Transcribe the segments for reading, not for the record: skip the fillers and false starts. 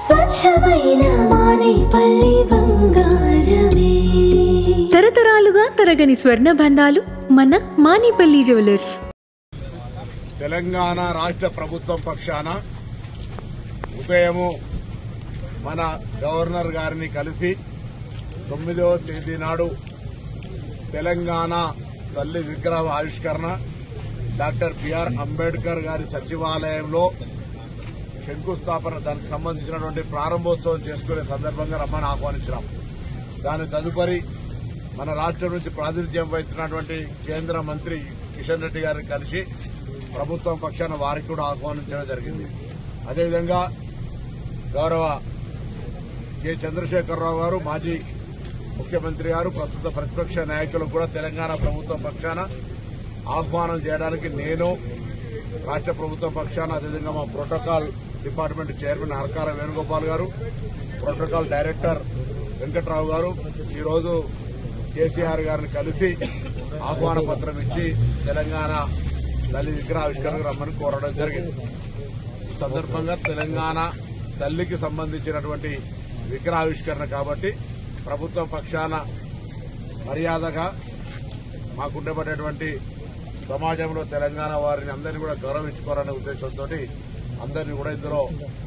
స్వచ్ఛమైన మానేపల్లి బంగారమే. తరతరాలుగా తరగని స్వర్ణ బంధాలు మన మానేపల్లి జ్యువెలర్స్. తెలంగాణ రాష్ట్ర ప్రభుత్వం పక్షాన ఉదయము మన గవర్నర్ గారిని కలిసి 9వ తేదీ నాడు తెలంగాణ తల్లి విగ్రహ ఆవిష్కరణ డాక్టర్ బిఆర్ అంబేద్కర్ గారి సచివాలయంలో శంకుస్థాపన దానికి సంబంధించినటువంటి ప్రారంభోత్సవం చేసుకునే సందర్భంగా రమ్మని ఆహ్వానించినాం. దాని తదుపరి మన రాష్ట్రం నుంచి ప్రాతినిధ్యం వహిస్తున్నటువంటి కేంద్ర మంత్రి కిషన్ రెడ్డి గారిని కలిసి ప్రభుత్వం పక్షాన వారికి కూడా ఆహ్వానించడం జరిగింది. అదేవిధంగా గౌరవ కె చంద్రశేఖరరావు గారు మాజీ ముఖ్యమంత్రి గారు ప్రస్తుత ప్రతిపక్ష నాయకులకు కూడా తెలంగాణ ప్రభుత్వం పక్షాన ఆహ్వానం చేయడానికి నేను రాష్ట్ర ప్రభుత్వం పక్షాన అదేవిధంగా మా protocol department chairman Harkara Venugopal గారు, ప్రోటోకాల్ డైరెక్టర్ వెంకట్రావు గారు ఈరోజు కేసీఆర్ గారిని కలిసి ఆహ్వాన పత్రం ఇచ్చి తెలంగాణ తల్లి విగ్రహావిష్కరణకు రమ్మని కోరడం జరిగింది. ఈ సందర్భంగా తెలంగాణ తల్లికి సంబంధించినటువంటి విగ్రహావిష్కరణ కాబట్టి ప్రభుత్వం పక్షాన మర్యాదగా మాకుండబడేటువంటి సమాజంలో తెలంగాణ వారిని అందరినీ కూడా గౌరవించుకోవాలనే ఉద్దేశంతో అందరినీ కూడా ఇందులో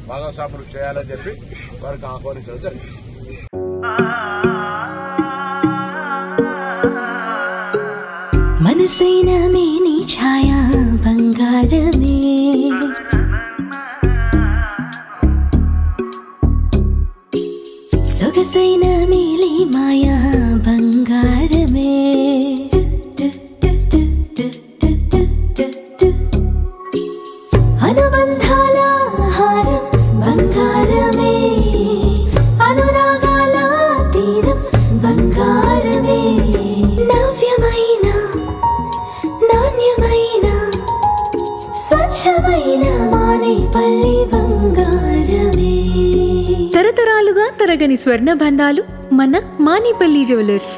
భాగస్వాములు చేయాలని చెప్పి వారికి ఆహ్వానించడం జరిగింది. మనసైన మేని ఛాయా బంగారమే, సొగసైన మేలి మాయా బంగారమే, అనుబంధాల హారం బంగారమే, అనురాగాల తీరం బంగారమే, నవ్యమైన నాణ్యమైన స్వచ్ఛమైన మానేపల్లి బంగారమే. తరతరాలుగా తరగని స్వర్ణ బంధాలు మన మానేపల్లి జ్యువెలర్స్.